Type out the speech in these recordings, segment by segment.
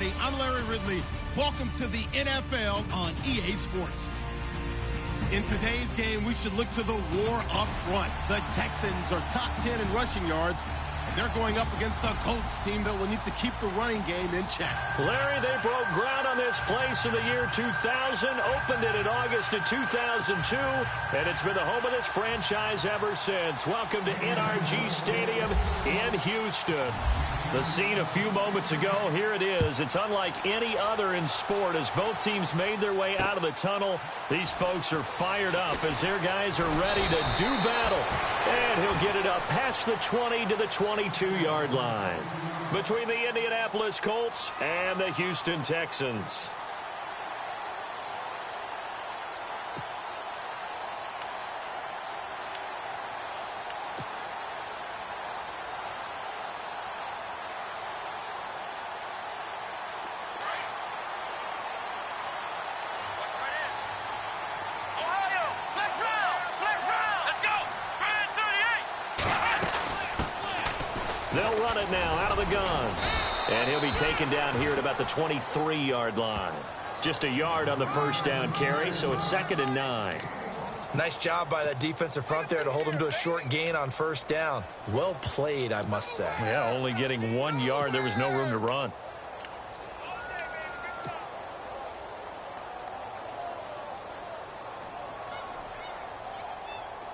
everybody. I'm Larry Ridley. Welcome to the NFL on EA Sports. In today's game, we should look to the war up front. The Texans are top 10 in rushing yards, and they're going up against the Colts team that will need to keep the running game in check. Larry, they broke ground on this place in the year 2000, opened it in August of 2002, and it's been the home of this franchise ever since. Welcome to NRG Stadium in Houston. The scene a few moments ago, here it is. It's unlike any other in sport as both teams made their way out of the tunnel. These folks are fired up as their guys are ready to do battle. And he'll get it up past the 20 to the 22-yard line between the Indianapolis Colts and the Houston Texans. They'll run it now out of the gun. And he'll be taken down here at about the 23-yard line. Just a yard on the first down carry, so it's 2nd and 9. Nice job by that defensive front there to hold him to a short gain on first down. Well played, I must say. Yeah, only getting 1 yard. There was no room to run.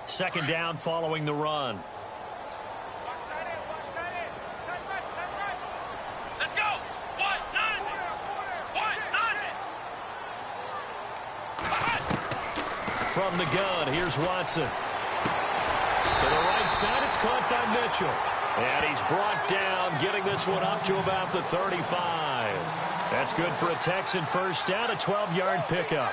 Second down following the run. From the gun, here's Watson. To the right side, it's caught by Mitchell. And he's brought down, getting this one up to about the 35. That's good for a Texan first down, a 12-yard pickup.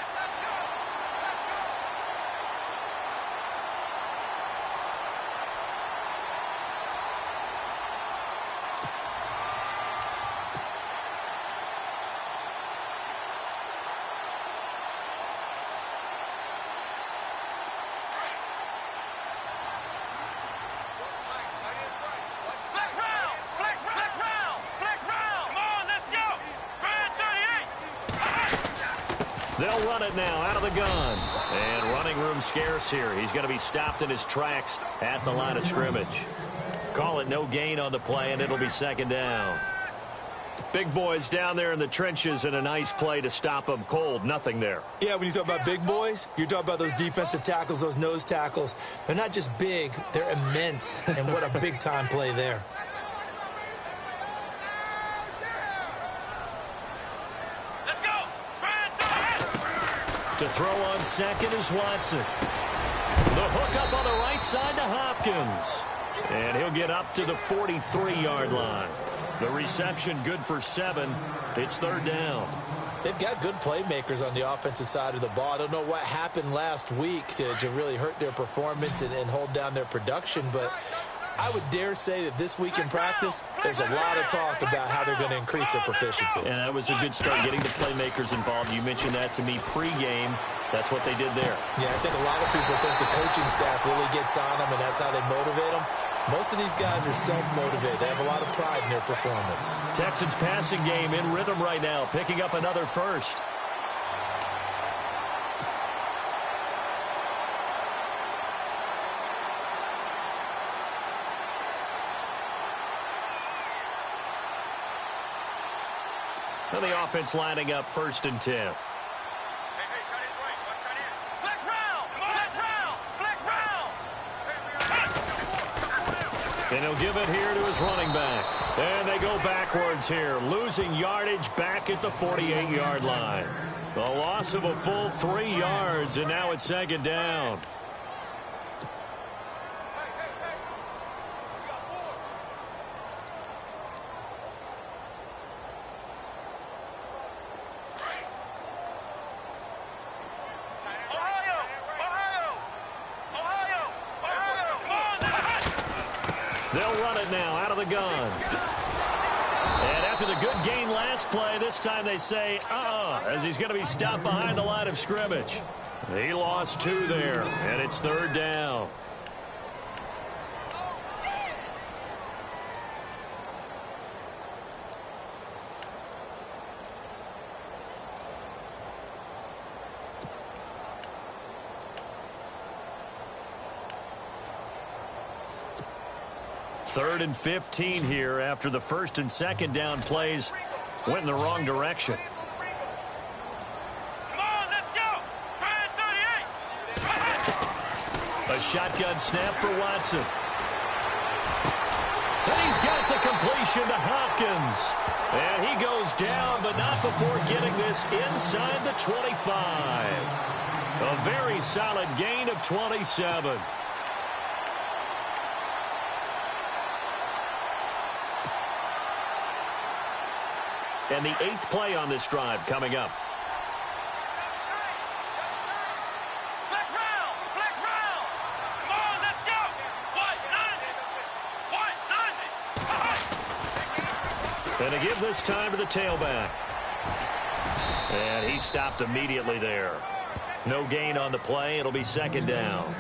They'll run it now out of the gun. And running room scarce here. He's going to be stopped in his tracks at the line of scrimmage. Call it no gain on the play, and it'll be 2nd down. Big boys down there in the trenches, and a nice play to stop them cold. Nothing there. Yeah, when you talk about big boys, you're talking about those defensive tackles, those nose tackles. They're not just big, they're immense. And what a big-time play there. To throw on second is Watson. The hook up on the right side to Hopkins. And he'll get up to the 43-yard line. The reception good for 7. It's 3rd down. They've got good playmakers on the offensive side of the ball. I don't know what happened last week to really hurt their performance and hold down their production, but I would dare say that this week in practice, there's a lot of talk about how they're going to increase their proficiency. And that was a good start, getting the playmakers involved. You mentioned that to me pregame. That's what they did there. Yeah, I think a lot of people think the coaching staff really gets on them, and that's how they motivate them. Most of these guys are self-motivated. They have a lot of pride in their performance. Texans passing game in rhythm right now, picking up another first. And the offense lining up 1st and 10. And he'll give it here to his running back. And they go backwards here, losing yardage back at the 48-yard line. The loss of a full 3 yards, and now it's 2nd down. They'll run it now out of the gun. And after the good gain last play, this time they say, as he's going to be stopped behind the line of scrimmage. He lost 2 there, and it's 3rd down. 3rd and 15 here after the 1st and 2nd down plays went in the wrong direction. A shotgun snap for Watson. And he's got the completion to Hopkins. And he goes down, but not before getting this inside the 25. A very solid gain of 27. And the 8th play on this drive coming up. And to give this time to the tailback. And he stopped immediately there. No gain on the play. It'll be 2nd down.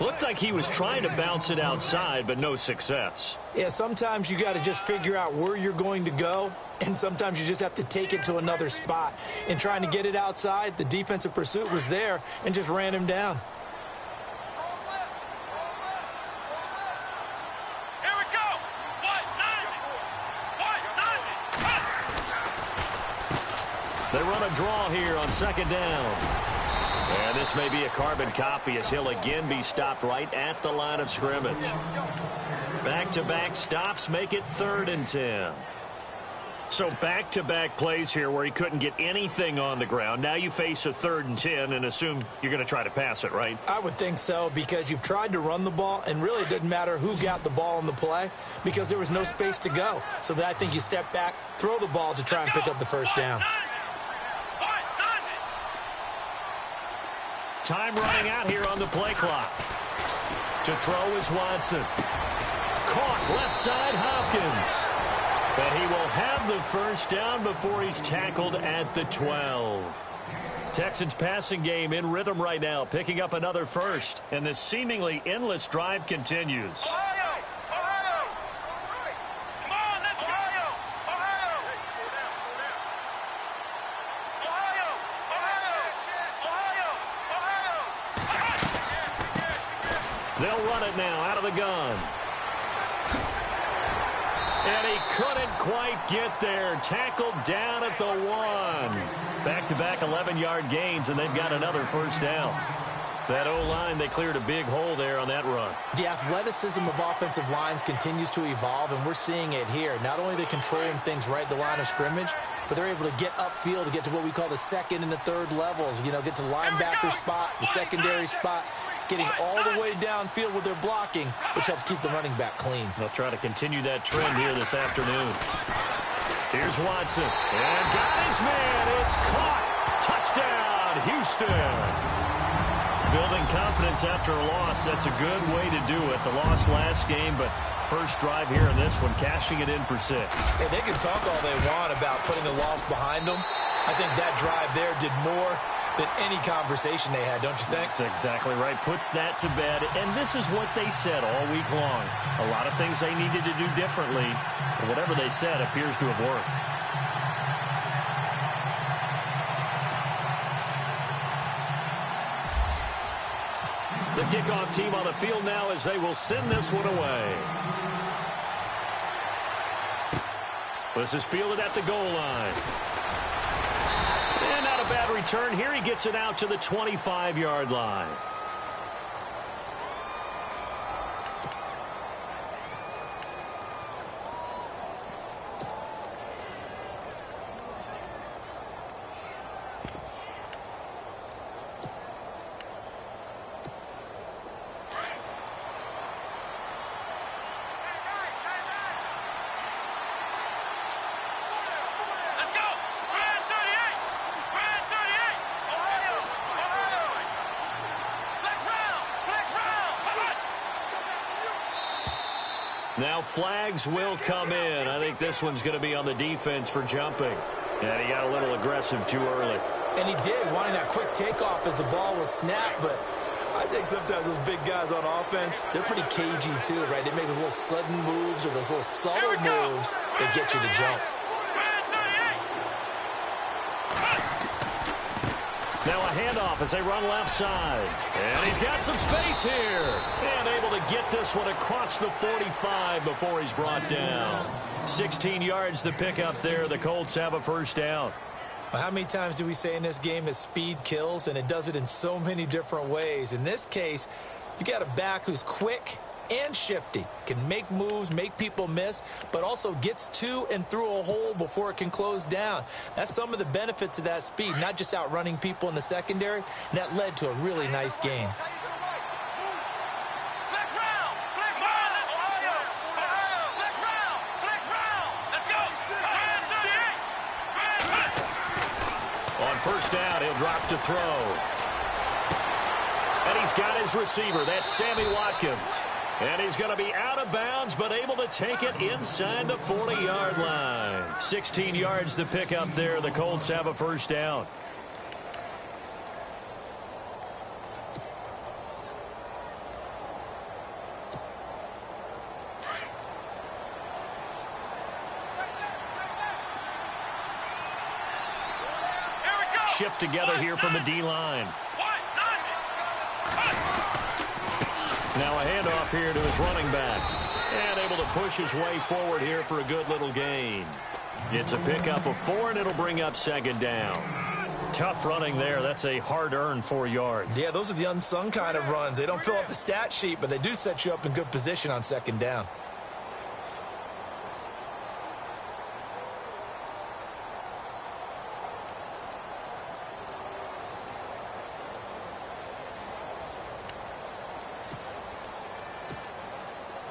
Looked like he was trying to bounce it outside, but no success. Yeah, sometimes you got to just figure out where you're going to go, and sometimes you just have to take it to another spot. And trying to get it outside, the defensive pursuit was there and just ran him down. They run a draw here on 2nd down. And this may be a carbon copy as he'll again be stopped right at the line of scrimmage. Back-to-back stops make it 3rd and 10. So back-to-back plays here where he couldn't get anything on the ground. Now you face a 3rd and 10 and assume you're going to try to pass it, right? I would think so, because you've tried to run the ball, and really it doesn't matter who got the ball in the play because there was no space to go. So I think you step back, throw the ball to try and pick up the 1st down. Time running out here on the play clock. To throw is Watson. Caught left side Hopkins. But he will have the 1st down before he's tackled at the 12. Texans passing game in rhythm right now, picking up another 1st. And this seemingly endless drive continues. They'll run it now out of the gun. And he couldn't quite get there. Tackled down at the 1. Back-to-back 11-yard gains, and they've got another 1st down. That O-line, they cleared a big hole there on that run. The athleticism of offensive lines continues to evolve, and we're seeing it here. Not only are they controlling things right at the line of scrimmage, but they're able to get upfield to get to what we call the 2nd and the 3rd levels. You know, get to linebacker spot, the secondary spot, getting all the way downfield with their blocking, which helps keep the running back clean. They'll try to continue that trend here this afternoon. Here's Watson. And got his man. It's caught. Touchdown, Houston. Building confidence after a loss, that's a good way to do it. The loss last game, but first drive here in this one, cashing it in for 6. Yeah, they can talk all they want about putting the loss behind them. I think that drive there did more than any conversation they had, don't you think? That's exactly right. Puts that to bed. And this is what they said all week long. A lot of things they needed to do differently. But whatever they said appears to have worked. The kickoff team on the field now as they will send this one away. This is fielded at the goal line. And not a bad return here. He gets it out to the 25-yard line. Now flags will come in. I think this one's going to be on the defense for jumping. And he got a little aggressive too early. And he did, wanting that quick takeoff as the ball was snapped. But I think sometimes those big guys on offense, they're pretty cagey too, right? They make those little sudden moves or those little subtle moves that get you to jump. Now a handoff as they run left side. And he's got some space here. And able to get this one across the 45 before he's brought down. 16 yards the pickup there. The Colts have a first down. Well, how many times do we say in this game that speed kills? And it does it in so many different ways. In this case, you got a back who's quick and shifty, can make moves, make people miss, but also gets to and through a hole before it can close down. That's some of the benefits of that speed, not just outrunning people in the secondary, and that led to a really nice gain. On first down, he'll drop to throw. And he's got his receiver. That's Sammy Watkins. And he's going to be out of bounds, but able to take it inside the 40-yard line. 16 yards the pickup there. The Colts have a first down. Shift together here from the D-line. Now a handoff here to his running back. And able to push his way forward here for a good little gain. It's a pickup of 4, and it'll bring up second down. Tough running there. That's a hard-earned 4 yards. Yeah, those are the unsung kind of runs. They don't fill up the stat sheet, but they do set you up in good position on second down.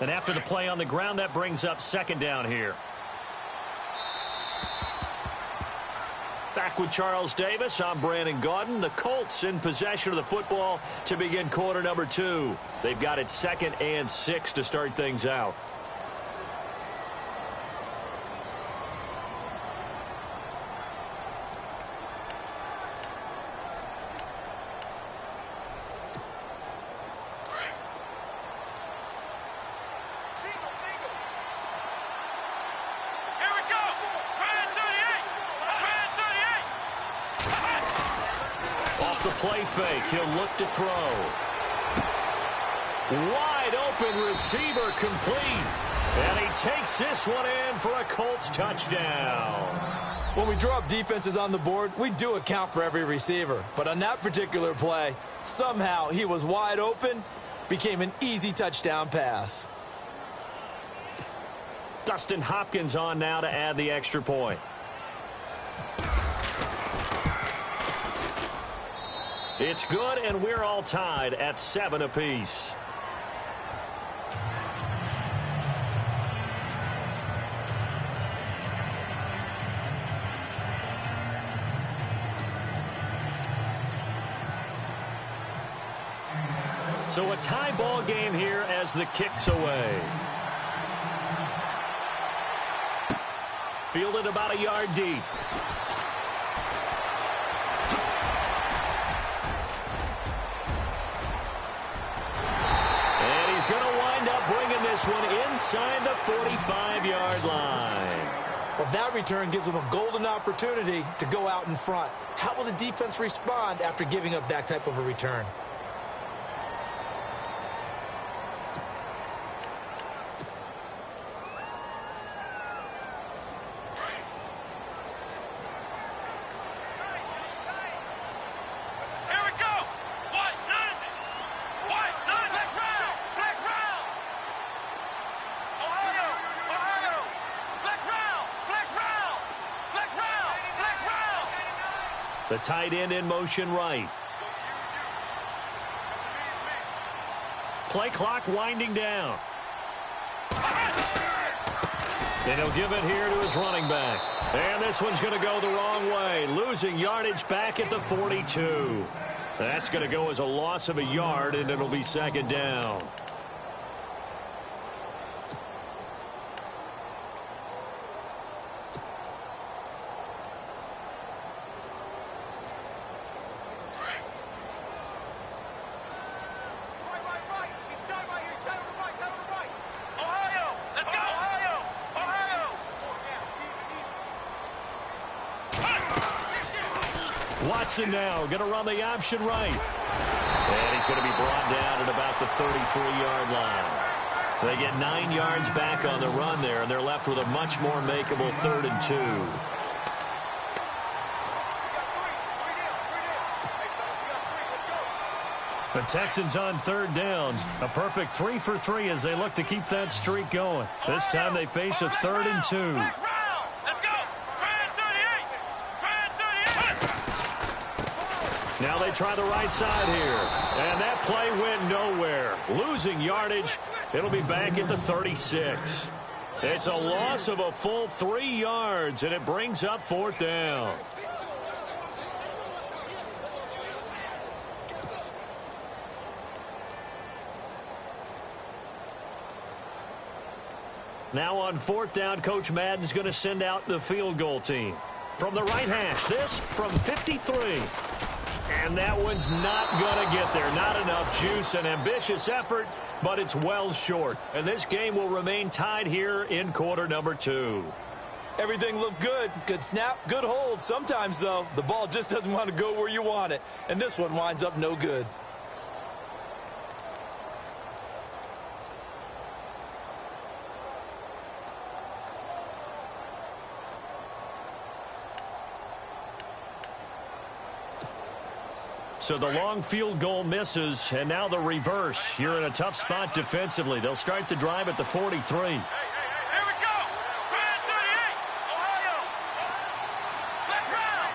And after the play on the ground, that brings up second down here. Back with Charles Davis, I'm Brandon Gaudin. The Colts in possession of the football to begin quarter number 2. They've got it 2nd and 6 to start things out. Play fake. He'll look to throw. Wide open receiver complete. And he takes this one in for a Colts touchdown. When we draw up defenses on the board, we do account for every receiver. But on that particular play, somehow he was wide open, became an easy touchdown pass. Dustin Hopkins on now to add the extra point. It's good, and we're all tied at 7 apiece. So a tie ball game here as the kick's away. Fielded about a yard deep. Bringing this one inside the 45-yard line. Well, that return gives them a golden opportunity to go out in front. How will the defense respond after giving up that type of a return? The tight end in motion right. Play clock winding down. And he'll give it here to his running back. And this one's going to go the wrong way. Losing yardage back at the 42. That's going to go as a loss of a yard, and it'll be second down. Watson now going to run the option right. And he's going to be brought down at about the 33-yard line. They get 9 yards back on the run there, and they're left with a much more makeable 3rd and 2. The Texans on 3rd down. A perfect 3 for 3 as they look to keep that streak going. This time they face a 3rd and 2. Now they try the right side here. And that play went nowhere. Losing yardage. It'll be back at the 36. It's a loss of a full 3 yards, and it brings up 4th down. Now on 4th down, Coach Madden's going to send out the field goal team. From the right hash, this from 53. And that one's not going to get there. Not enough juice. An ambitious effort, but it's well short. And this game will remain tied here in quarter number 2. Everything looked good. Good snap, good hold. Sometimes, though, the ball just doesn't want to go where you want it. And this one winds up no good. So the long field goal misses, and now the reverse. You're in a tough spot defensively. They'll start the drive at the 43. Here we go. Brand 38, Ohio. Black round.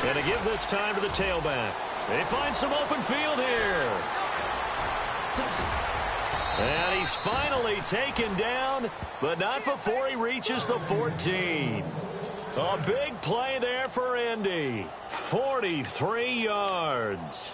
And to give this time to the tailback. They find some open field here. And he's finally taken down, but not before he reaches the 14. A big play there for Indy. 43 yards.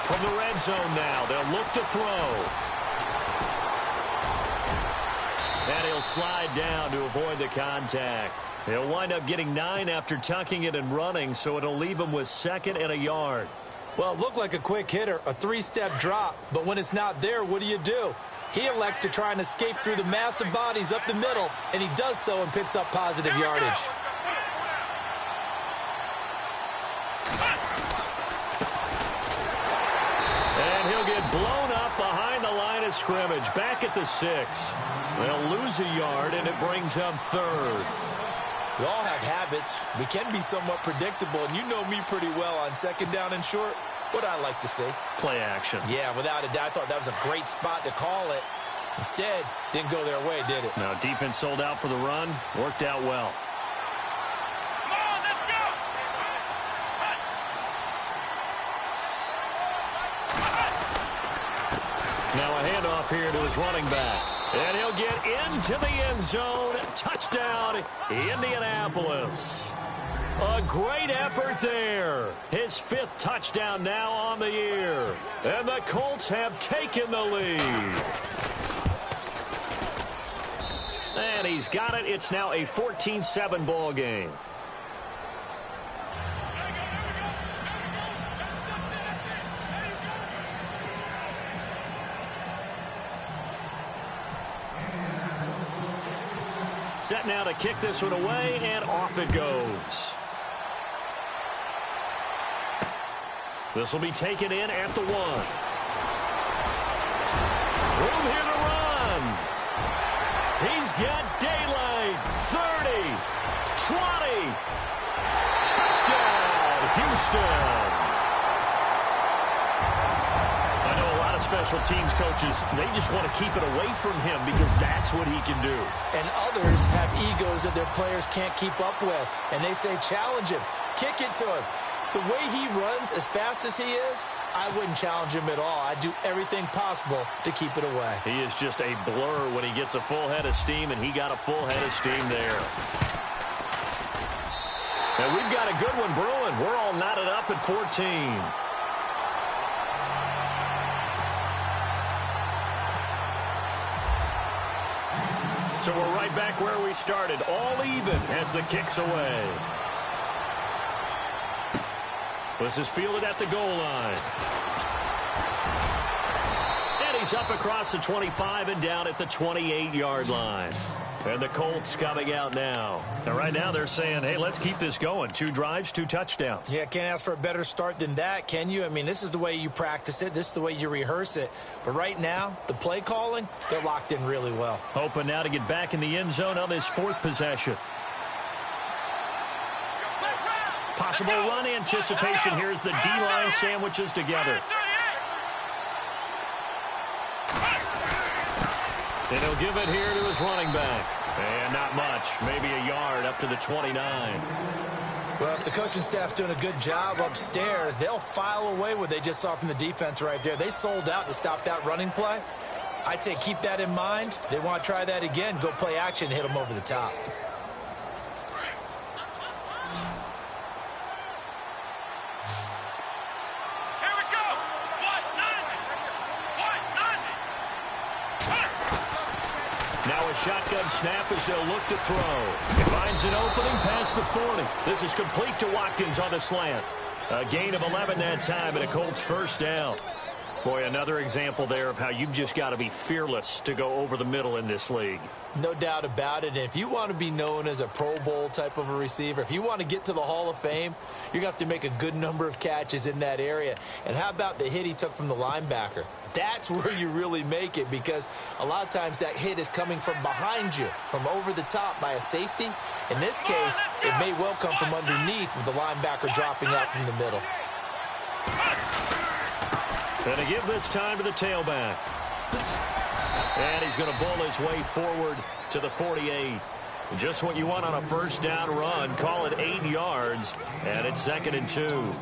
From the red zone now, they'll look to throw. And he'll slide down to avoid the contact. He'll wind up getting 9 after tucking it and running, so it'll leave him with 2nd and a yard. Well, it looked like a quick hitter, a 3-step drop. But when it's not there, what do? He elects to try and escape through the massive bodies up the middle, and he does so and picks up positive yardage. Blown up behind the line of scrimmage, back at the 6. They'll lose a yard, and it brings up 3rd. We all have habits. We can be somewhat predictable, and you know me pretty well on 2nd down and short. What I like to say? Play action. Yeah, without a doubt, I thought that was a great spot to call it. Instead, didn't go their way, did it? Now, defense sold out for the run. Worked out well. Now a handoff here to his running back. And he'll get into the end zone. Touchdown, Indianapolis. A great effort there. His 5th touchdown now on the year. And the Colts have taken the lead. And he's got it. It's now a 14-7 ball game. Set now to kick this one away, and off it goes. This will be taken in at the 1. Room here to run. He's got daylight. 30, 20. Touchdown, Houston. Special teams coaches, they just want to keep it away from him because that's what he can do. And others have egos that their players can't keep up with. And they say, challenge him, kick it to him. The way he runs as fast as he is, I wouldn't challenge him at all. I'd do everything possible to keep it away. He is just a blur when he gets a full head of steam, and he got a full head of steam there. And we've got a good one brewing. We're all knotted up at 14. So we're right back where we started, all even as the kick's away. This is fielded at the goal line. And he's up across the 25 and down at the 28-yard line. And the Colts coming out now. And right now they're saying, hey, let's keep this going. 2 drives, 2 touchdowns. Yeah, can't ask for a better start than that, can you? I mean, this is the way you practice it. This is the way you rehearse it. But right now, the play calling, they're locked in really well. Hoping now to get back in the end zone on this 4th possession. Possible run anticipation. Here's the D-line sandwiches together. And he'll give it here to his running back. And not much. Maybe a yard up to the 29. Well, if the coaching staff's doing a good job upstairs, they'll file away what they just saw from the defense right there. They sold out to stop that running play. I'd say keep that in mind. They want to try that again. Go play action, hit them over the top. Now a shotgun snap as they'll look to throw. He finds an opening past the 40. This is complete to Watkins on the slant. A gain of 11 that time and a Colts first down. Boy, another example there of how you've just got to be fearless to go over the middle in this league. No doubt about it. And if you want to be known as a Pro Bowl type of a receiver, if you want to get to the Hall of Fame, you're going to have to make a good number of catches in that area. And how about the hit he took from the linebacker? That's where you really make it, because a lot of times that hit is coming from behind you, from over the top by a safety. In this case, it may well come from underneath with the linebacker dropping out from the middle. And to give this time to the tailback. And he's going to bull his way forward to the 48. Just what you want on a first down run. Call it 8 yards, and it's 2nd and 2.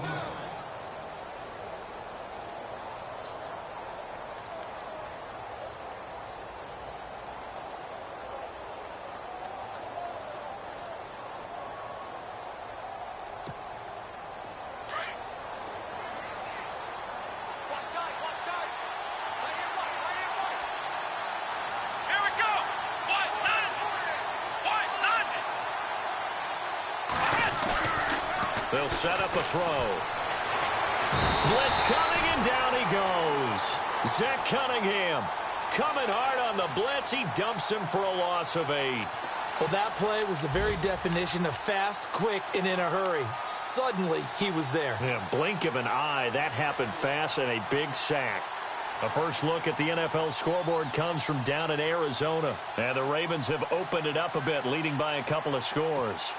They'll set up a throw. Blitz coming, and down he goes. Zach Cunningham coming hard on the blitz. He dumps him for a loss of 8. Well, that play was the very definition of fast, quick, and in a hurry. Suddenly, he was there. Yeah, blink of an eye. That happened fast, and a big sack. A first look at the NFL scoreboard comes from down in Arizona. And the Ravens have opened it up a bit, leading by a couple of scores.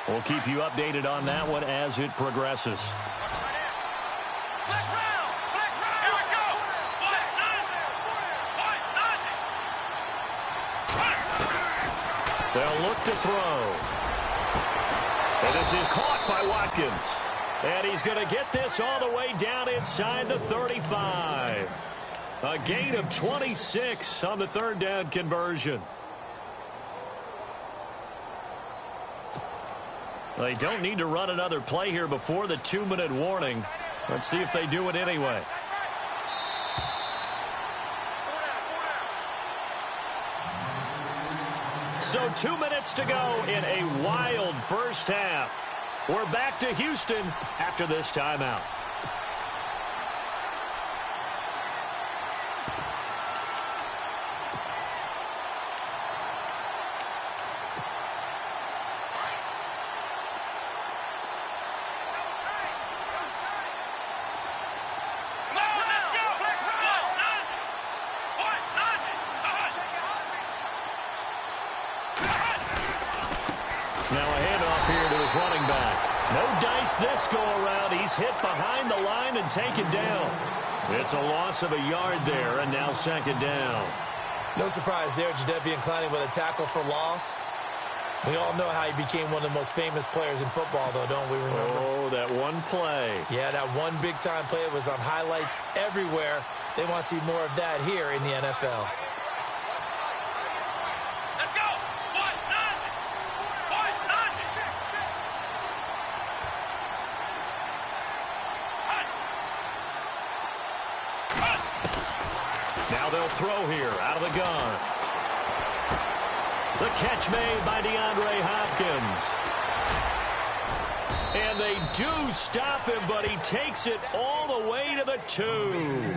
We'll keep you updated on that one as it progresses. They'll look to throw. And this is caught by Watkins. And he's going to get this all the way down inside the 35. A gain of 26 on the 3rd down conversion. They don't need to run another play here before the 2-minute warning. Let's see if they do it anyway. So 2 minutes to go in a wild first half. We're back to Houston after this timeout. Now a handoff here to his running back. No dice this go-around. He's hit behind the line and taken down. It's a loss of a yard there, and now 2nd down. No surprise there, Jadeveon Clowney with a tackle for loss. We all know how he became one of the most famous players in football, though, don't we remember? Oh, that one play. Yeah, that one big-time play was on highlights everywhere. They want to see more of that here in the NFL. Now they'll throw here out of the gun. The catch made by DeAndre Hopkins. And they do stop him, but he takes it all the way to the 2.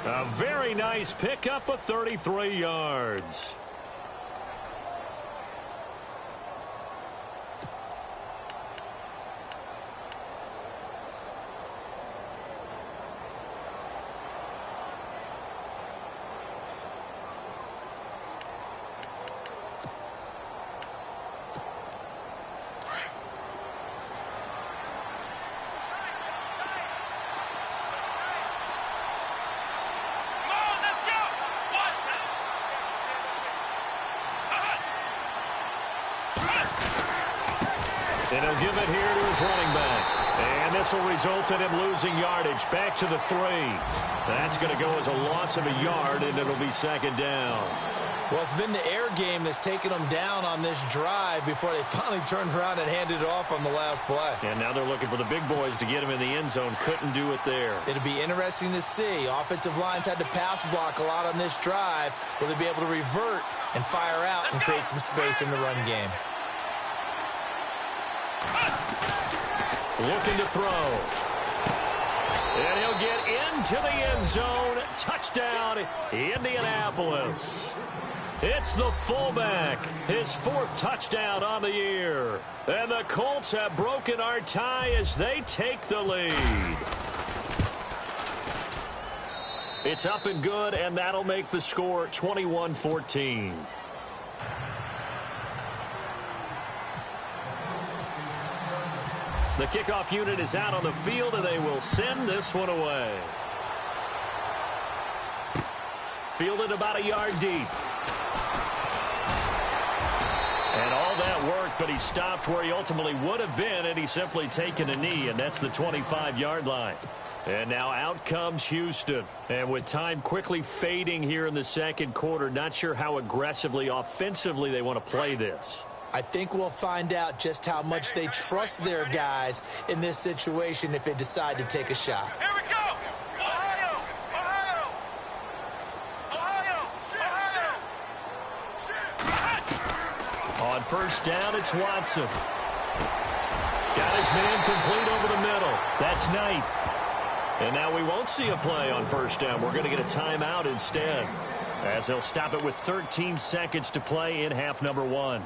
A very nice pickup of 33 yards. And he'll give it here to his running back. And this will result in him losing yardage. Back to the 3. That's going to go as a loss of a yard, and it'll be second down. Well, it's been the air game that's taken them down on this drive before they finally turned around and handed it off on the last play. And now they're looking for the big boys to get him in the end zone. Couldn't do it there. It'll be interesting to see. Offensive lines had to pass block a lot on this drive. Will they be able to revert and fire out and create some space in the run game? Looking to throw. And he'll get into the end zone. Touchdown, Indianapolis. It's the fullback. His 4th touchdown on the year. And the Colts have broken our tie as they take the lead. It's up and good, and that'll make the score 21-14. The kickoff unit is out on the field, and they will send this one away. Fielded about a yard deep. And all that worked, but he stopped where he ultimately would have been, and he's simply taken a knee, and that's the 25-yard line. And now out comes Houston. And with time quickly fading here in the second quarter, not sure how aggressively, offensively they want to play this. I think we'll find out just how much they trust their guys in this situation if they decide to take a shot. Here we go! Ohio! Ohio! Ohio! On first down, it's Watson. Got his man complete over the middle. That's Knight. And now we won't see a play on first down. We're going to get a timeout instead, as they'll stop it with 13 seconds to play in half number 1.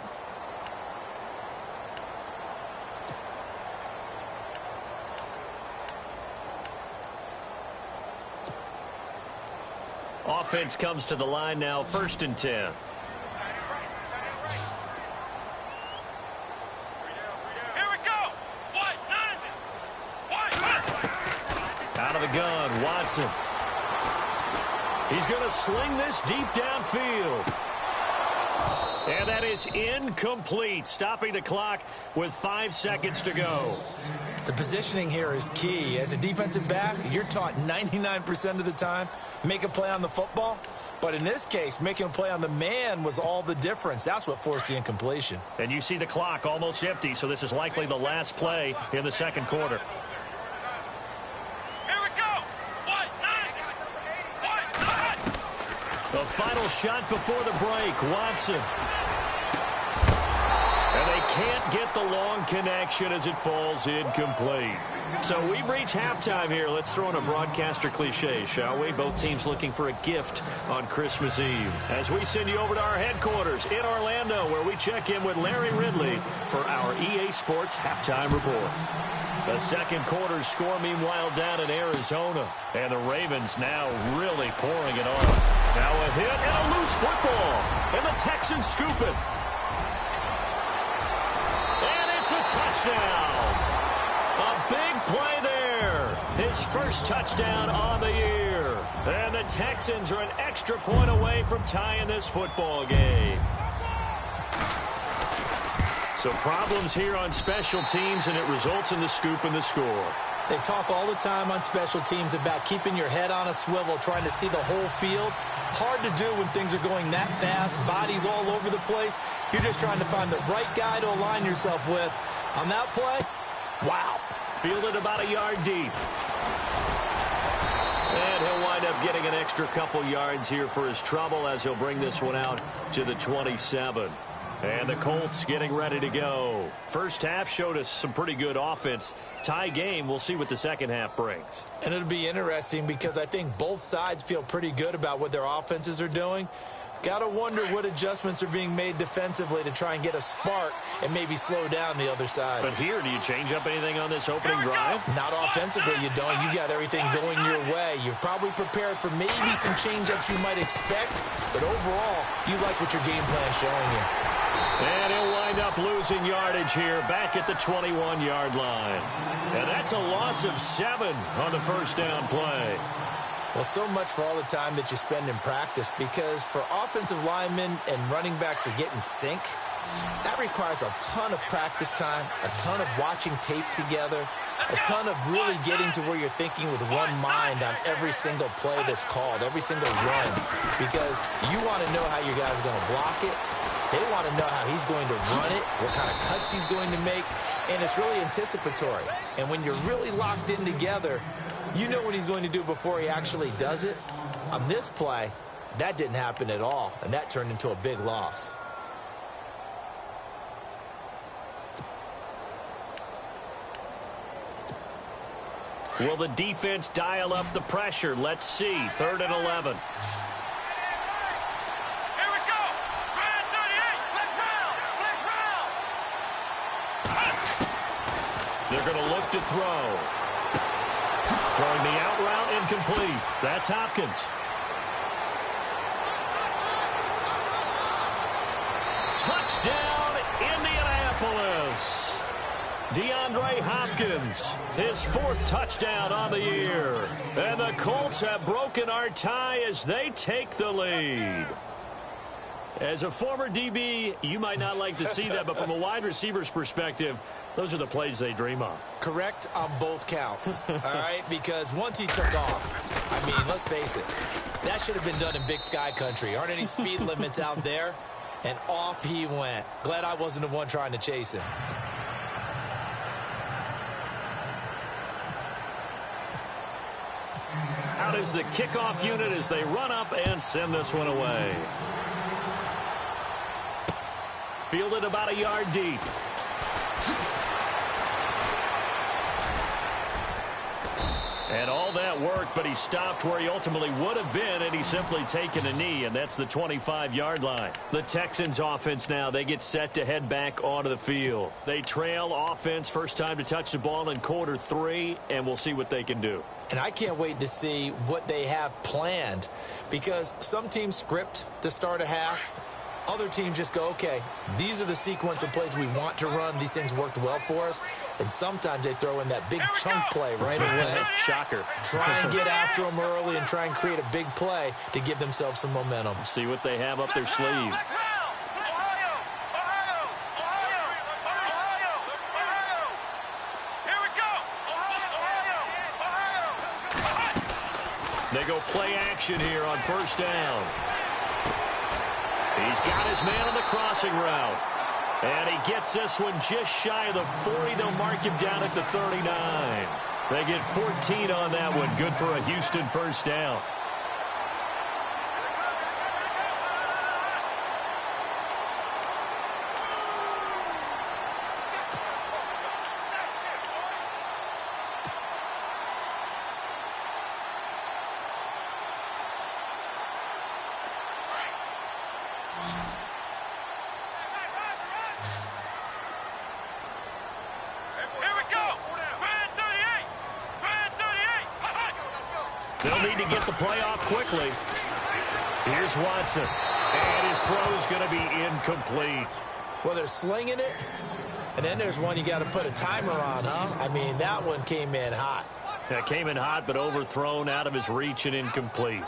Offense comes to the line now, 1st and 10. Here we go! What? What? Out of the gun, Watson. He's going to sling this deep downfield. And that is incomplete, stopping the clock with 5 seconds to go. The positioning here is key. As a defensive back, you're taught 99% of the time, make a play on the football. But in this case, making a play on the man was all the difference. That's what forced the incompletion. And you see the clock almost empty, so this is likely the last play in the second quarter. Here we go! What? The final shot before the break, Watson. And they can't get the long connection as it falls incomplete. So we've reached halftime here. Let's throw in a broadcaster cliche, shall we? Both teams looking for a gift on Christmas Eve. As we send you over to our headquarters in Orlando, where we check in with Larry Ridley for our EA Sports Halftime Report. The second quarter score, meanwhile, down in Arizona. And the Ravens now really pouring it on. Now a hit and a loose football. And the Texans scoop it. And it's a touchdown. A big play there. His first touchdown on the year. And the Texans are an extra point away from tying this football game. So problems here on special teams, and it results in the scoop and the score. They talk all the time on special teams about keeping your head on a swivel, trying to see the whole field. Hard to do when things are going that fast, bodies all over the place. You're just trying to find the right guy to align yourself with. On that play, wow. Fielded about a yard deep. And he'll wind up getting an extra couple yards here for his trouble as he'll bring this one out to the 27. And the Colts getting ready to go. First half showed us some pretty good offense. Tie game, we'll see what the second half brings. And it'll be interesting because I think both sides feel pretty good about what their offenses are doing. Got to wonder what adjustments are being made defensively to try and get a spark and maybe slow down the other side. But here, do you change up anything on this opening drive? Not offensively, you don't. You got everything going your way. You've probably prepared for maybe some change-ups you might expect, but overall, you like what your game plan's showing you. And he'll wind up losing yardage here back at the 21-yard line. And that's a loss of 7 on the first down play. Well, so much for all the time that you spend in practice, because for offensive linemen and running backs to get in sync, that requires a ton of practice time, a ton of watching tape together, a ton of really getting to where you're thinking with one mind on every single play that's called, every single run, because you want to know how your guys are going to block it. They want to know how he's going to run it, what kind of cuts he's going to make, and it's really anticipatory. And when you're really locked in together, you know what he's going to do before he actually does it. On this play, that didn't happen at all, and that turned into a big loss. Will the defense dial up the pressure? Let's see. 3rd and 11. Here we go. Ryan 38. Flex round. Flex round. They're going to look to throw. Throwing the out route, incomplete. That's Hopkins. Touchdown, Indianapolis. DeAndre Hopkins, his 4th touchdown on the year. And the Colts have broken our tie as they take the lead. As a former DB, you might not like to see that, but from a wide receiver's perspective, those are the plays they dream of. Correct on both counts, all right? Because once he took off, I mean, let's face it, that should have been done in Big Sky country. Aren't any speed limits out there? And off he went. Glad I wasn't the one trying to chase him. Out is the kickoff unit as they run up and send this one away. Fielded about a yard deep. And all that work, but he stopped where he ultimately would have been, and he's simply taken a knee, and that's the 25-yard line. The Texans offense now, they get set to head back onto the field. They trail offense, first time to touch the ball in quarter 3, and we'll see what they can do. And I can't wait to see what they have planned, because some teams script to start a half. Other teams just go, okay, these are the sequence of plays we want to run. These things worked well for us. And sometimes they throw in that big chunk play right away. Shocker. Try and get after them early and try and create a big play to give themselves some momentum. See what they have up their sleeve. They go play action here on first down. He's got his man on the crossing route. And he gets this one just shy of the 40. They'll mark him down at the 39. They get 14 on that one. Good for a Houston first down. They'll need to get the play off quickly. Here's Watson. And his throw's going to be incomplete. Well, they're slinging it. And then there's one you got to put a timer on, huh? I mean, that one came in hot. That came in hot, but overthrown, out of his reach and incomplete.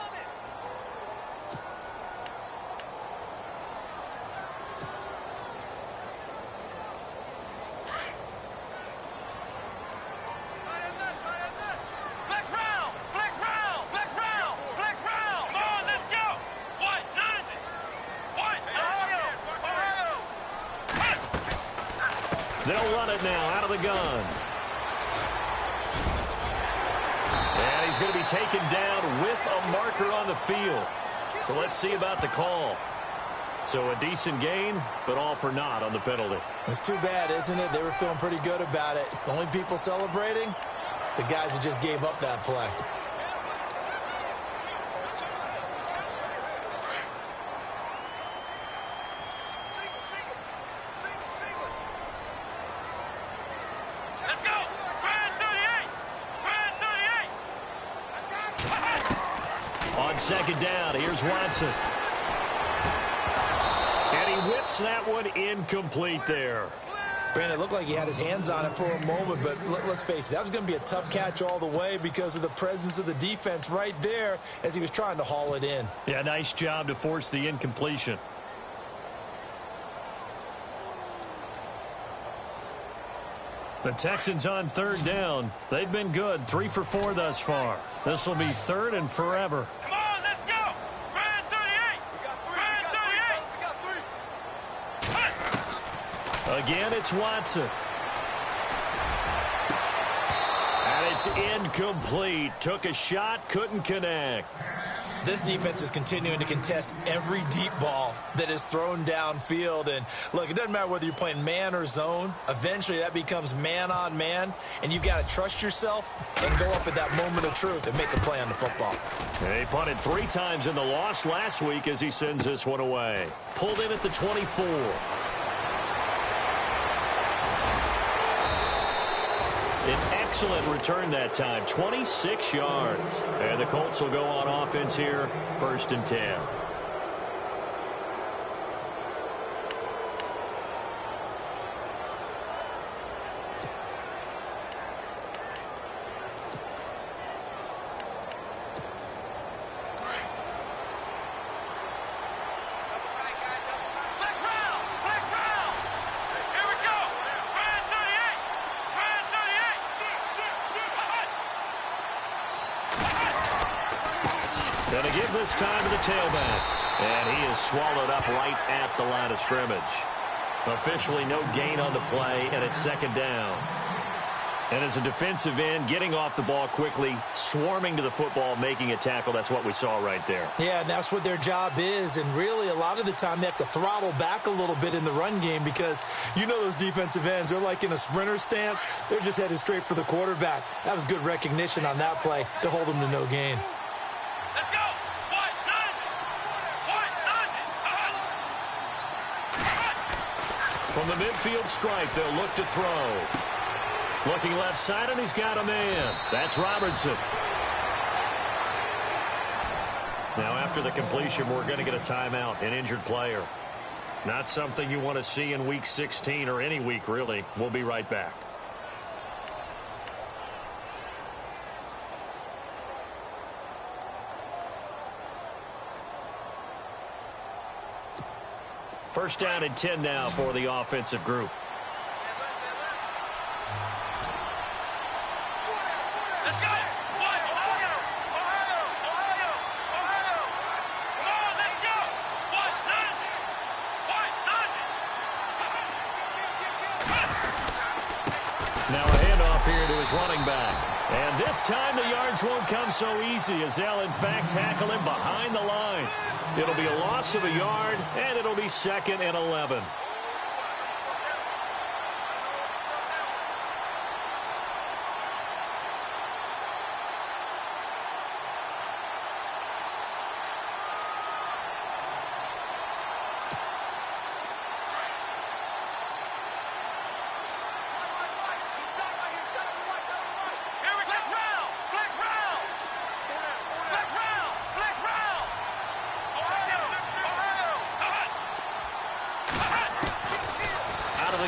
They'll run it now out of the gun. And he's going to be taken down with a marker on the field. So let's see about the call. So a decent gain, but all for naught on the penalty. It's too bad, isn't it? They were feeling pretty good about it. The only people celebrating, the guys who just gave up that play. Let's go! Brand 38! Brand 38! On second down, here's Watson. And he whips that one incomplete there. Brandon, it looked like he had his hands on it for a moment, but let's face it, that was going to be a tough catch all the way because of the presence of the defense right there as he was trying to haul it in. Yeah, nice job to force the incompletion. The Texans on third down. They've been good, 3 for 4 thus far. This will be third and forever. Come on, let's go! Brand 38! Brand 38! Again, it's Watson. And it's incomplete. Took a shot, couldn't connect. This defense is continuing to contest every deep ball that is thrown downfield. And, look, it doesn't matter whether you're playing man or zone. Eventually, that becomes man-on-man, and you've got to trust yourself and go up at that moment of truth and make a play on the football. He punted 3 times in the loss last week as he sends this one away. Pulled in at the 24. An excellent return that time, 26 yards. And the Colts will go on offense here, 1st and 10. Going to give this time to the tailback. And he is swallowed up right at the line of scrimmage. Officially no gain on the play, and it's 2nd down. And as a defensive end, getting off the ball quickly, swarming to the football, making a tackle, that's what we saw right there. Yeah, and that's what their job is. And really, a lot of the time, they have to throttle back a little bit in the run game because you know those defensive ends, they're like in a sprinter stance. They're just headed straight for the quarterback. That was good recognition on that play to hold them to no gain. Let's go! What? From the midfield stripe, they'll look to throw. Looking left side, and he's got a man. That's Robertson. Now, after the completion, we're going to get a timeout, an injured player. Not something you want to see in Week 16 or any week, really. We'll be right back. First down and 10 now for the offensive group. Let's go! What? Ohio! Ohio! Come on, let's go! What? Now a handoff here to his running back. And this time the yards won't come so easy as they'll, in fact, tackle him behind the line. It'll be a loss of a yard, and it'll be 2nd and 11.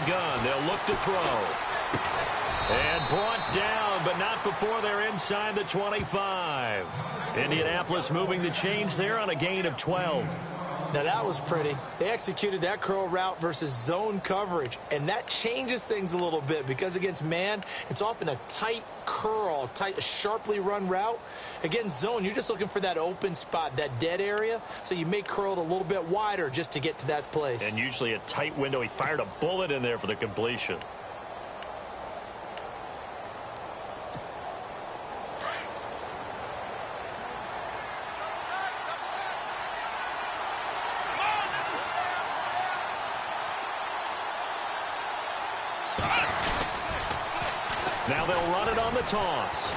Gun. They'll look to throw. And brought down, but not before they're inside the 25. Indianapolis moving the chains there on a gain of 12. Now, that was pretty. They executed that curl route versus zone coverage, and that changes things a little bit because against man, it's often a tight curl, tight, sharply run route. Against zone, you're just looking for that open spot, that dead area, so you may curl it a little bit wider just to get to that place. And usually a tight window. He fired a bullet in there for the completion. Now they'll run it on the toss.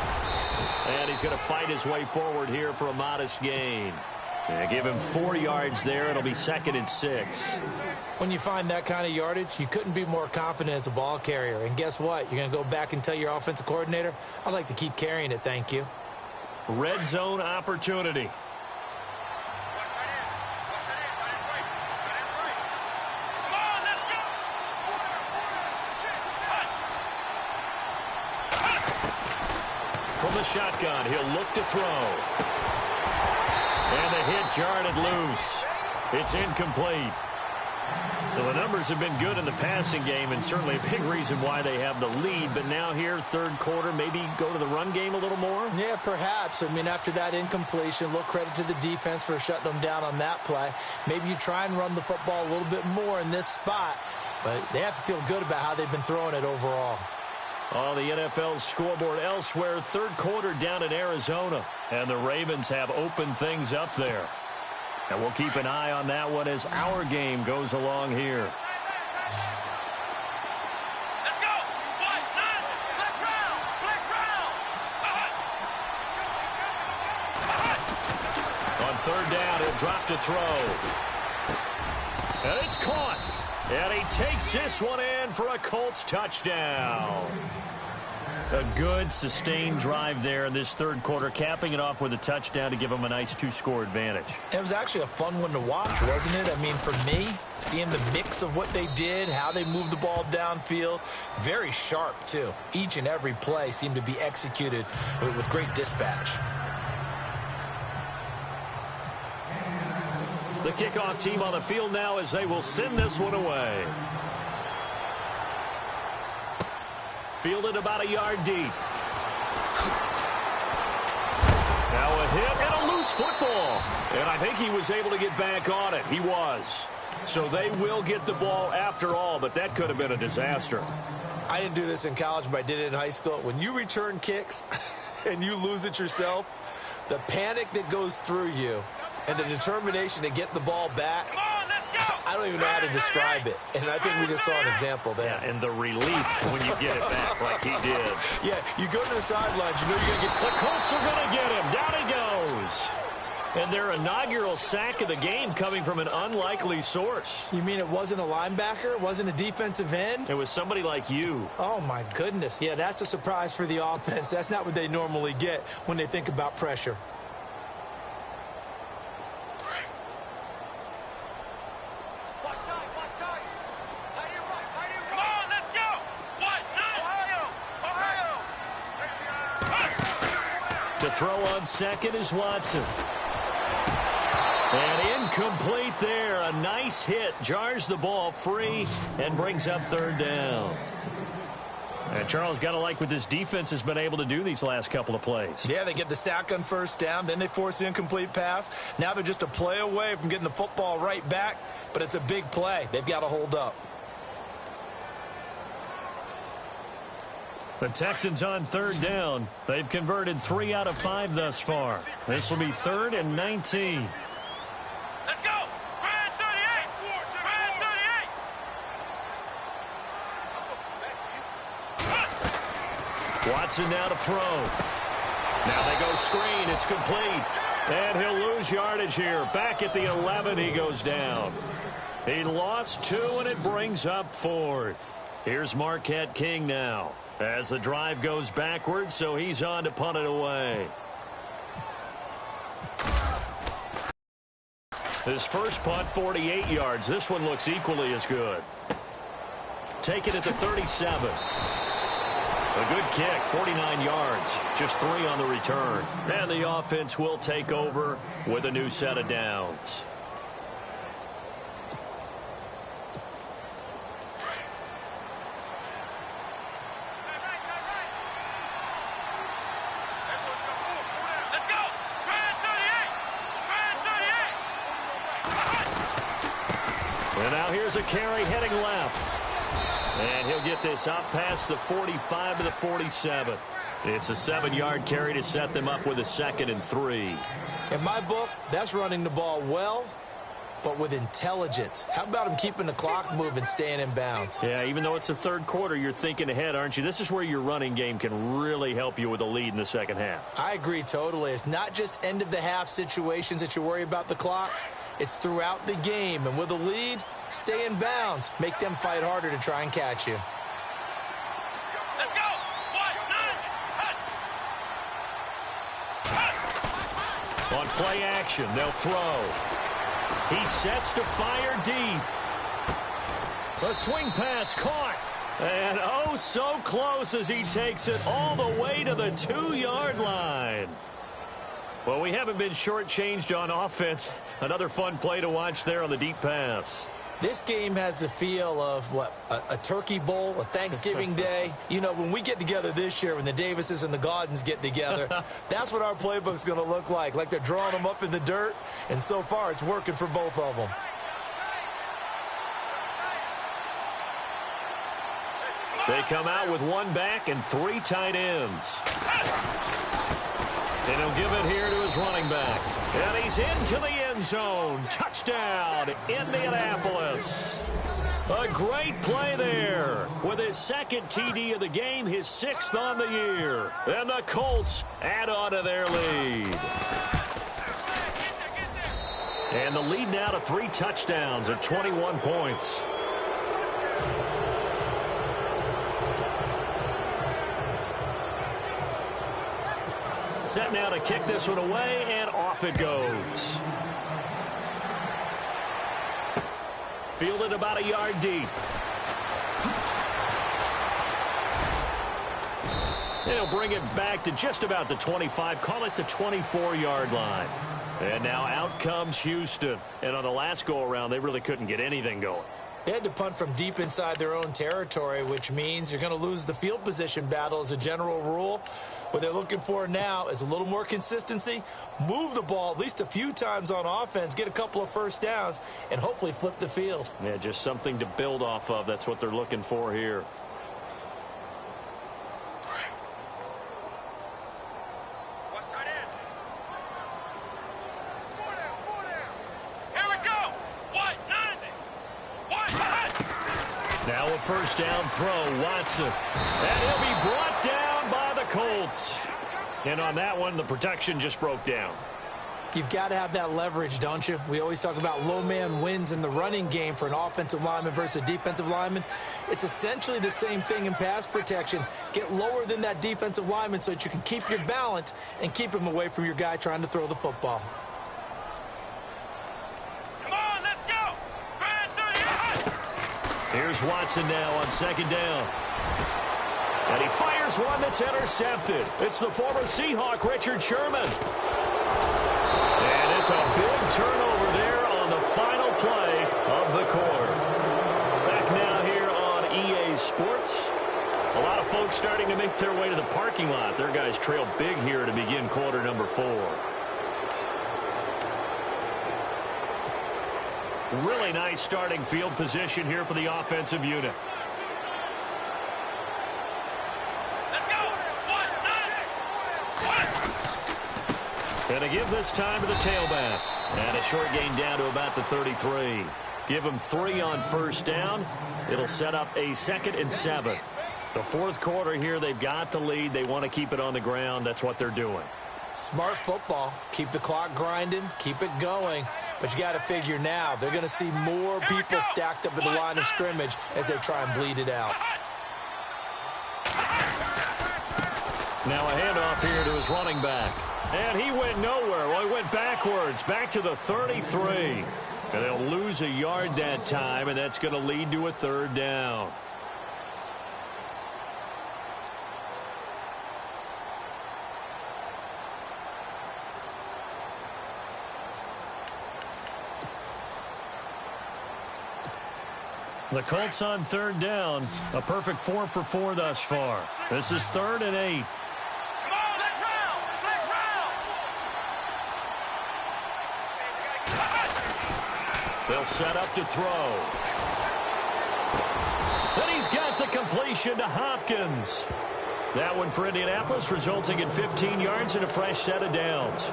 And he's going to fight his way forward here for a modest gain. Yeah, give him 4 yards there. It'll be 2nd and 6. When you find that kind of yardage, you couldn't be more confident as a ball carrier. And guess what? You're going to go back and tell your offensive coordinator, I'd like to keep carrying it, thank you. Red zone opportunity. From the shotgun, he'll look to throw. And the hit jarred it loose. It's incomplete. Well, the numbers have been good in the passing game, and certainly a big reason why they have the lead. But now here, 3rd quarter, maybe go to the run game a little more? Yeah, perhaps. I mean, after that incompletion, a little credit to the defense for shutting them down on that play. Maybe you try and run the football a little bit more in this spot. But they have to feel good about how they've been throwing it overall. On the NFL scoreboard elsewhere, 3rd quarter down in Arizona. And the Ravens have opened things up there. And we'll keep an eye on that one as our game goes along here. Let's go. Let's On 3rd down, he'll drop to throw. And it's caught. And he takes this one in for a Colts touchdown. A good, sustained drive there in this 3rd quarter, capping it off with a touchdown to give him a nice 2-score advantage. It was actually a fun one to watch, wasn't it? I mean, for me, seeing the mix of what they did, how they moved the ball downfield, very sharp, too. Each and every play seemed to be executed with great dispatch. The kickoff team on the field now as they will send this one away. Fielded about a yard deep. Now a hit and a loose football. And I think he was able to get back on it. He was. So they will get the ball after all, but that could have been a disaster. I didn't do this in college, but I did it in high school. When you return kicks and you lose it yourself, the panic that goes through you and the determination to get the ball back, I don't even know how to describe it. And I think we just saw an example there. Yeah, and the relief when you get it back like he did. Yeah, you go to the sidelines, you know you're going to get... The Colts are going to get him. Down he goes. And their inaugural sack of the game coming from an unlikely source. You mean it wasn't a linebacker? It wasn't a defensive end? It was somebody like you. Oh, my goodness. Yeah, that's a surprise for the offense. That's not what they normally get when they think about pressure. To throw on 2nd is Watson. And incomplete there. A nice hit. Jars the ball free and brings up 3rd down. And Charles, got to like what this defense has been able to do these last couple of plays. Yeah, they get the sack on 1st down. Then they force the incomplete pass. Now they're just a play away from getting the football right back. But it's a big play. They've got to hold up. The Texans on 3rd down. They've converted 3 out of 5 thus far. This will be 3rd and 19. Let's go. Red 38. Red 38. Watson now to throw. Now they go screen. It's complete. And he'll lose yardage here. Back at the 11, he goes down. He lost 2, and it brings up 4th. Here's Marquette King now. As the drive goes backwards, so he's on to punt it away. His first punt, 48 yards. This one looks equally as good. Take it at the 37. A good kick, 49 yards. Just 3 on the return. And the offense will take over with a new set of downs. And now here's a carry heading left. And he'll get this up past the 45 to the 47. It's a 7-yard carry to set them up with a 2nd and 3. In my book, that's running the ball well but with intelligence. How about him keeping the clock moving, staying in bounds? Yeah, even though it's the third quarter, you're thinking ahead, aren't you? This is where your running game can really help you with a lead in the second half. I agree totally. It's not just end-of-the-half situations that you worry about the clock. It's throughout the game. And with a lead, stay in bounds. Make them fight harder to try and catch you. Let's go. 1, 9, On play action, they'll throw. He sets to fire deep. A swing pass caught. And oh, so close as he takes it all the way to the 2-yard line. Well, we haven't been shortchanged on offense. Another fun play to watch there on the deep pass. This game has the feel of, a turkey bowl, a Thanksgiving day. You know, when we get together this year, when the Davises and the Gaudens get together, that's what our playbook's going to look like they're drawing them up in the dirt, and so far it's working for both of them. They come out with 1 back and 3 tight ends. And he'll give it here to his running back. And he's into the end zone. Touchdown, Indianapolis. A great play there. With his second TD of the game, his 6th on the year. And the Colts add on to their lead. And the lead now to 3 touchdowns at 21 points. Set now to kick this one away, and off it goes. Fielded about a yard deep. They'll bring it back to just about the 25, call it the 24-yard line. And now out comes Houston. And on the last go-around, they really couldn't get anything going. They had to punt from deep inside their own territory, which means you're going to lose the field position battle as a general rule. What they're looking for now is a little more consistency, move the ball at least a few times on offense, get a couple of first downs, and hopefully flip the field. Yeah, just something to build off of. That's what they're looking for here. Now a first down throw, Watson. And he'll be brought down by the Colts. And on that one, the protection just broke down. You've got to have that leverage, don't you? We always talk about low man wins in the running game for an offensive lineman versus a defensive lineman. It's essentially the same thing in pass protection. Get lower than that defensive lineman so that you can keep your balance and keep him away from your guy trying to throw the football. Here's Watson now on second down. And he fires one that's intercepted. It's the former Seahawk, Richard Sherman. And it's a big turnover there on the final play of the quarter. Back now here on EA Sports. A lot of folks starting to make their way to the parking lot. Their guys trail big here to begin quarter number 4. Really nice starting field position here for the offensive unit. Let's go. 1, 9, 1. And to give this time to the tailback. And a short gain down to about the 33. Give them 3 on first down. It'll set up a 2nd and 7. The fourth quarter here, they've got the lead. They want to keep it on the ground. That's what they're doing. Smart football. Keep the clock grinding. Keep it going. But you got to figure now, they're going to see more people stacked up at the line of scrimmage as they try and bleed it out. Now a handoff here to his running back. And he went nowhere. Well, he went backwards, back to the 33. And they'll lose a yard that time, and that's going to lead to a 3rd down. The Colts on 3rd down. A perfect 4 for 4 thus far. This is 3rd and 8. Come on, let's round. Let's round. They'll set up to throw. And he's got the completion to Hopkins. That one for Indianapolis, resulting in 15 yards and a fresh set of downs.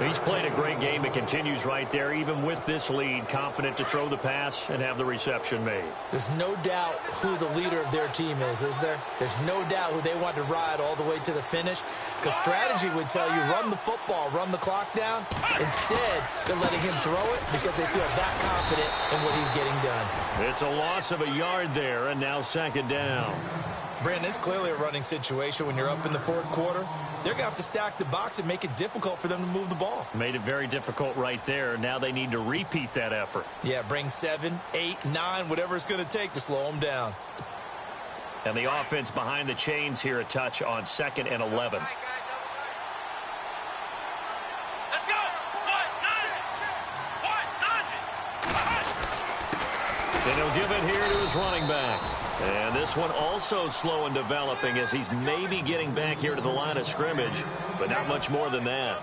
He's played a great game and continues right there, even with this lead, confident to throw the pass and have the reception made. There's no doubt who the leader of their team is there? There's no doubt who they want to ride all the way to the finish, because strategy would tell you run the football, run the clock down. Instead, they're letting him throw it because they feel that confident in what he's getting done. It's a loss of a yard there, and now second down. Brandon, it's clearly a running situation when you're up in the fourth quarter. They're going to have to stack the box and make it difficult for them to move the ball. Made it very difficult right there. Now they need to repeat that effort. Yeah, bring 7, 8, 9, whatever it's going to take to slow them down. And the offense behind the chains here, a touch on 2nd and 11. Let's go. And he'll give it here to his running back. And this one also slow and developing as he's maybe getting back here to the line of scrimmage, but not much more than that.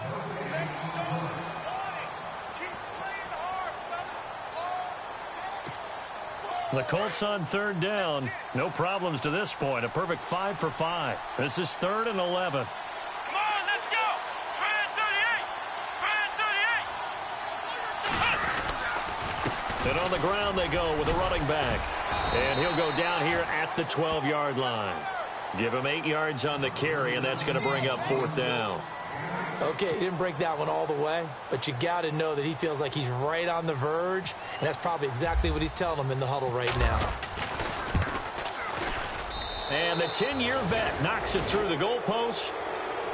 The Colts on 3rd down. No problems to this point. A perfect 5 for 5. This is 3rd and 11. Come on, let's go. Try and 38. And on the ground they go with a running back. And he'll go down here at the 12-yard line. Give him 8 yards on the carry, and that's going to bring up 4th down. Okay, he didn't break that one all the way, but you got to know that he feels like he's right on the verge, and that's probably exactly what he's telling them in the huddle right now. And the 10-year vet knocks it through the goalpost,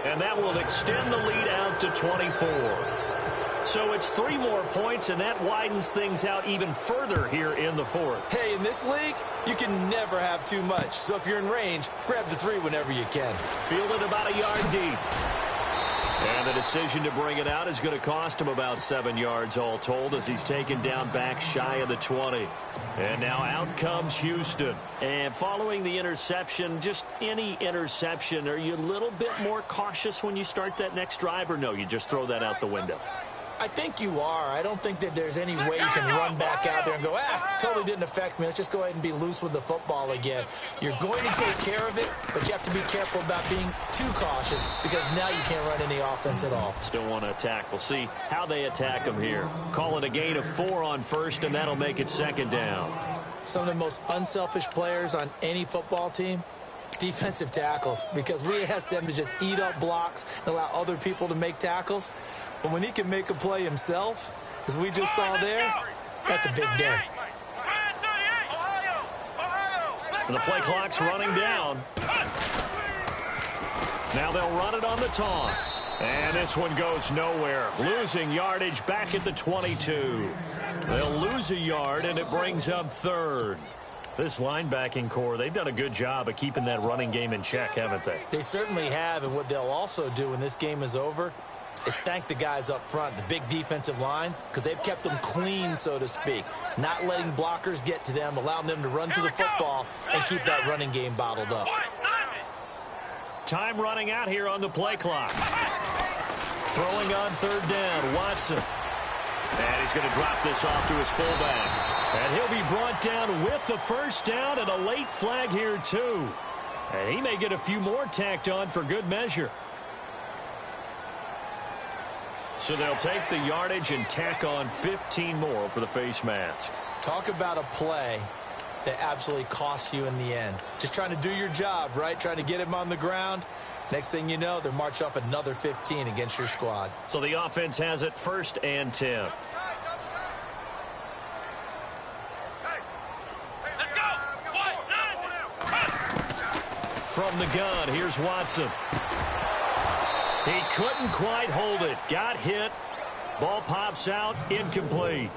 and that will extend the lead out to 24. So it's 3 more points, and that widens things out even further here in the 4th. Hey, in this league, you can never have too much. So if you're in range, grab the 3 whenever you can. Fielded about a yard deep. And the decision to bring it out is going to cost him about 7 yards all told as he's taken down back shy of the 20. And now out comes Houston. And following the interception, just any interception, are you a little bit more cautious when you start that next drive, or no, you just throw that out the window? I think you are. I don't think that there's any way you can run back out there and go, totally didn't affect me. Let's just go ahead and be loose with the football again. You're going to take care of it, but you have to be careful about being too cautious because now you can't run any offense at all. Still want to attack. We'll see how they attack him here. Call it a gain of 4 on 1st, and that'll make it 2nd down. Some of the most unselfish players on any football team, defensive tackles, because we ask them to just eat up blocks and allow other people to make tackles. But when he can make a play himself, as we just saw there, that's a big day. And the play clock's running down. Now they'll run it on the toss. And this one goes nowhere. Losing yardage back at the 22. They'll lose a yard, and it brings up 3rd. This linebacking core, they've done a good job of keeping that running game in check, haven't they? They certainly have, and what they'll also do when this game is over is thank the guys up front, the big defensive line, because they've kept them clean, so to speak. Not letting blockers get to them, allowing them to run to the football and keep that running game bottled up. Time running out here on the play clock. Throwing on 3rd down, Watson. And he's going to drop this off to his fullback. And he'll be brought down with the 1st down and a late flag here, too. And he may get a few more tacked on for good measure. So they'll take the yardage and tack on 15 more for the face mask. Talk about a play that absolutely costs you in the end. Just trying to do your job, right? Trying to get him on the ground. Next thing you know, they're marching off another 15 against your squad. So the offense has it 1st and 10. From the gun, here's Watson. He couldn't quite hold it. Got hit. Ball pops out. Incomplete.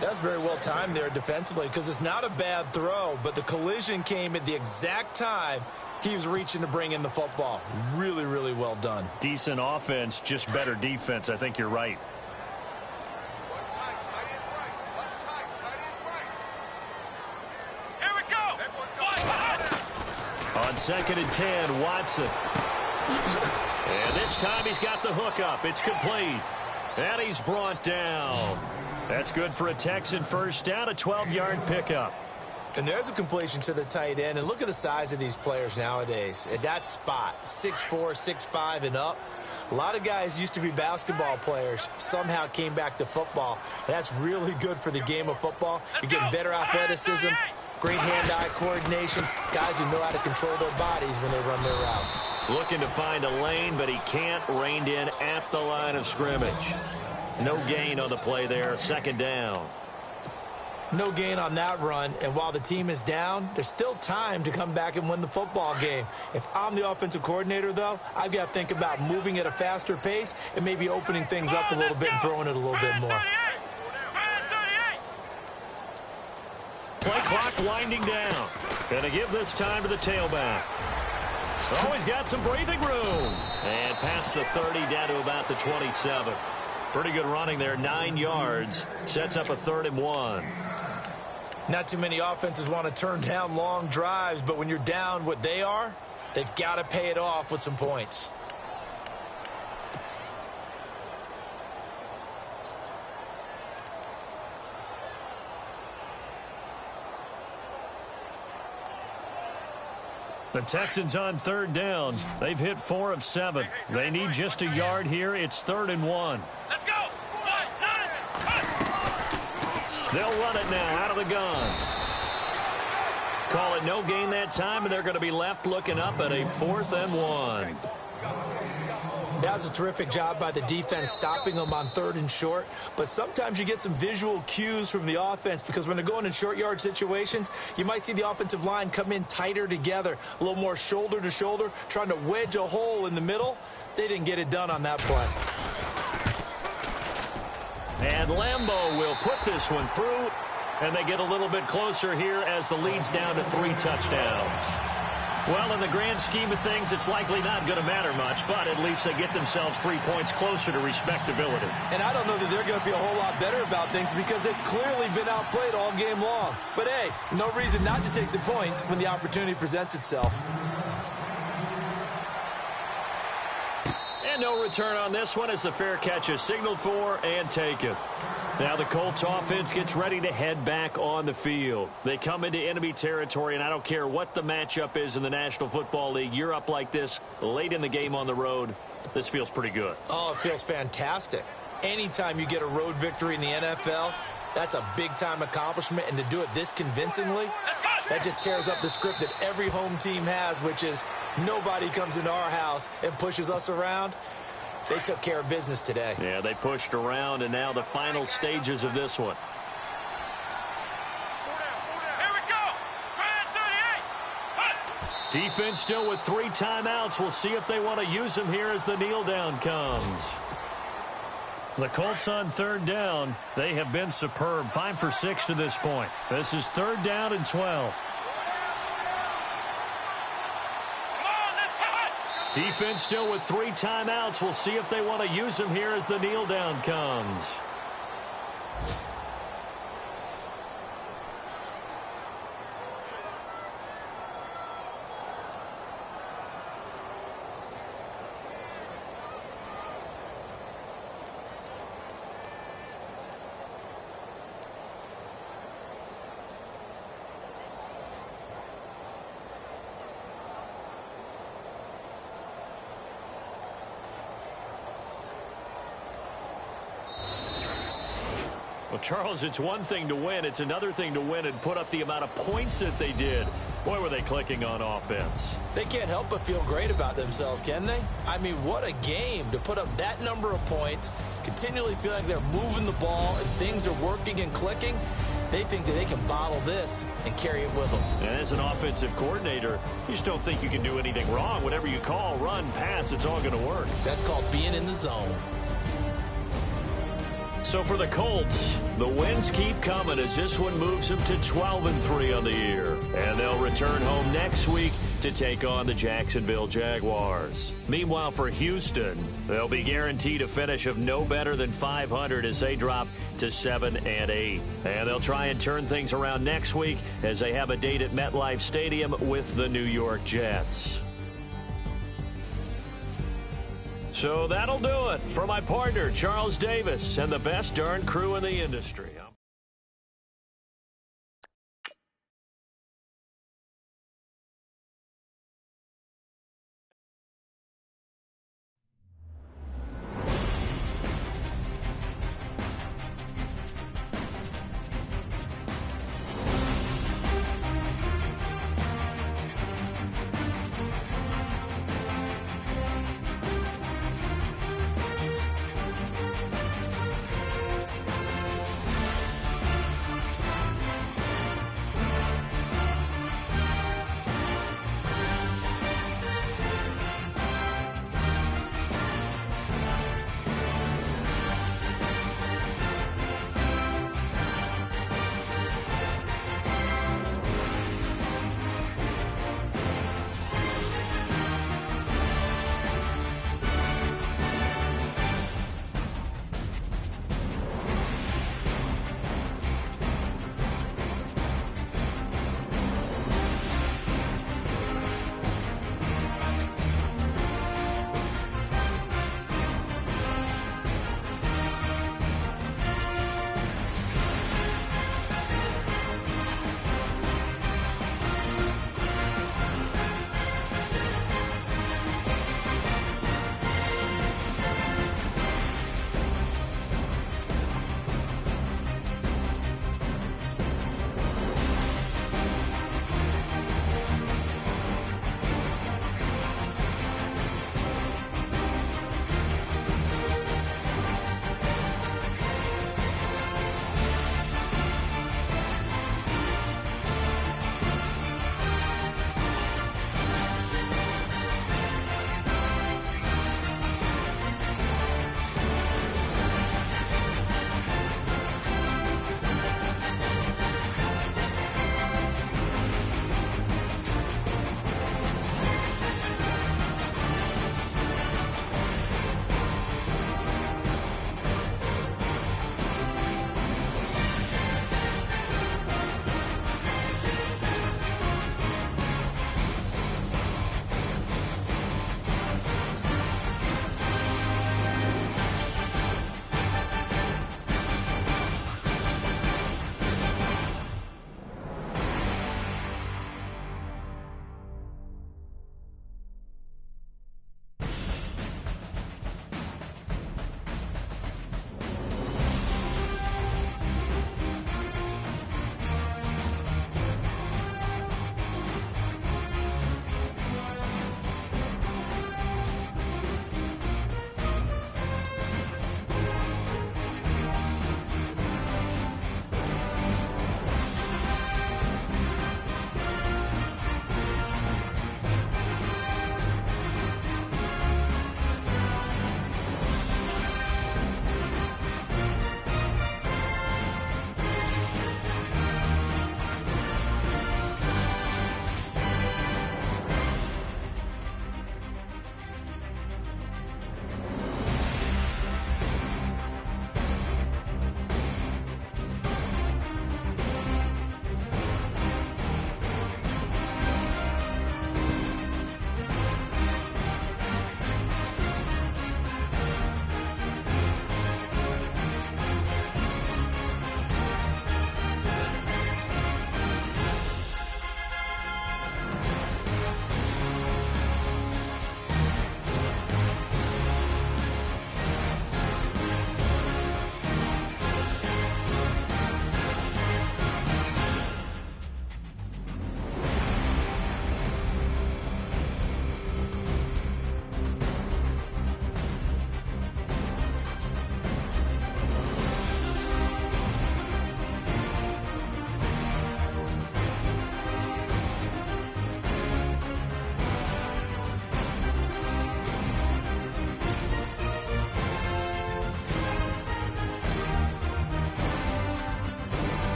That's very well timed there defensively because it's not a bad throw, but the collision came at the exact time he was reaching to bring in the football. Really, really well done. Decent offense, just better defense. I think you're right. Here we go. On 2nd and 10, Watson. And this time he's got the hook up. It's complete. And he's brought down. That's good for a Texan 1st down, a 12-yard pickup. And there's a completion to the tight end. And look at the size of these players nowadays. At that spot, 6'4", 6'5", and up. A lot of guys used to be basketball players, somehow came back to football. And that's really good for the game of football. You're getting better athleticism, great hand-eye coordination, guys who know how to control their bodies when they run their routes. Looking to find a lane, but he can't. Reined in at the line of scrimmage. No gain on the play there, second down. No gain on that run, and while the team is down, there's still time to come back and win the football game. If I'm the offensive coordinator, though, I've got to think about moving at a faster pace and maybe opening things up a little bit and throwing it a little bit more. Play clock winding down. Gonna give this time to the tailback. Always got some breathing room. And past the 30, down to about the 27. Pretty good running there, 9 yards. Sets up a 3rd and 1. Not too many offenses want to turn down long drives, but when you're down what they are, they've got to pay it off with some points. The Texans on 3rd down. They've hit 4 of 7. They need just a yard here. It's 3rd and 1. Let's go. They'll run it now out of the gun. Call it no gain that time, and they're going to be left looking up at a 4th and 1. That was a terrific job by the defense stopping them on 3rd and short. But sometimes you get some visual cues from the offense because when they're going in short yard situations, you might see the offensive line come in tighter together, a little more shoulder to shoulder, trying to wedge a hole in the middle. They didn't get it done on that play. And Lambeau will put this one through, and they get a little bit closer here as the lead's down to 3 touchdowns. Well, in the grand scheme of things, it's likely not going to matter much, but at least they get themselves 3 points closer to respectability. And I don't know that they're going to feel a whole lot better about things because they've clearly been outplayed all game long. But, hey, no reason not to take the points when the opportunity presents itself. And no return on this one as the fair catch is signaled for and taken. Now the Colts offense gets ready to head back on the field. They come into enemy territory, and I don't care what the matchup is in the National Football League. You're up like this late in the game on the road. This feels pretty good. Oh, it feels fantastic. Anytime you get a road victory in the NFL, that's a big-time accomplishment, and to do it this convincingly, that just tears up the script that every home team has, which is nobody comes into our house and pushes us around. They took care of business today. Yeah, they pushed around, and now the final stages of this one. Here we go. 38. Defense still with 3 timeouts. We'll see if they want to use them here as the kneel down comes. The Colts on 3rd down. They have been superb. 5 for 6 to this point. This is 3rd down and 12. Defense still with 3 timeouts. We'll see if they want to use them here as the kneel down comes. Well, Charles, it's one thing to win. It's another thing to win and put up the amount of points that they did. Boy, were they clicking on offense. They can't help but feel great about themselves, can they? I mean, what a game to put up that number of points, continually feel like they're moving the ball and things are working and clicking. They think that they can bottle this and carry it with them. And as an offensive coordinator, you just don't think you can do anything wrong. Whatever you call, run, pass, it's all going to work. That's called being in the zone. So for the Colts, the wins keep coming as this one moves them to 12-3 on the year. And they'll return home next week to take on the Jacksonville Jaguars. Meanwhile, for Houston, they'll be guaranteed a finish of no better than 500 as they drop to 7-8. And they'll try and turn things around next week as they have a date at MetLife Stadium with the New York Jets. So that'll do it for my partner, Charles Davis, and the best darn crew in the industry.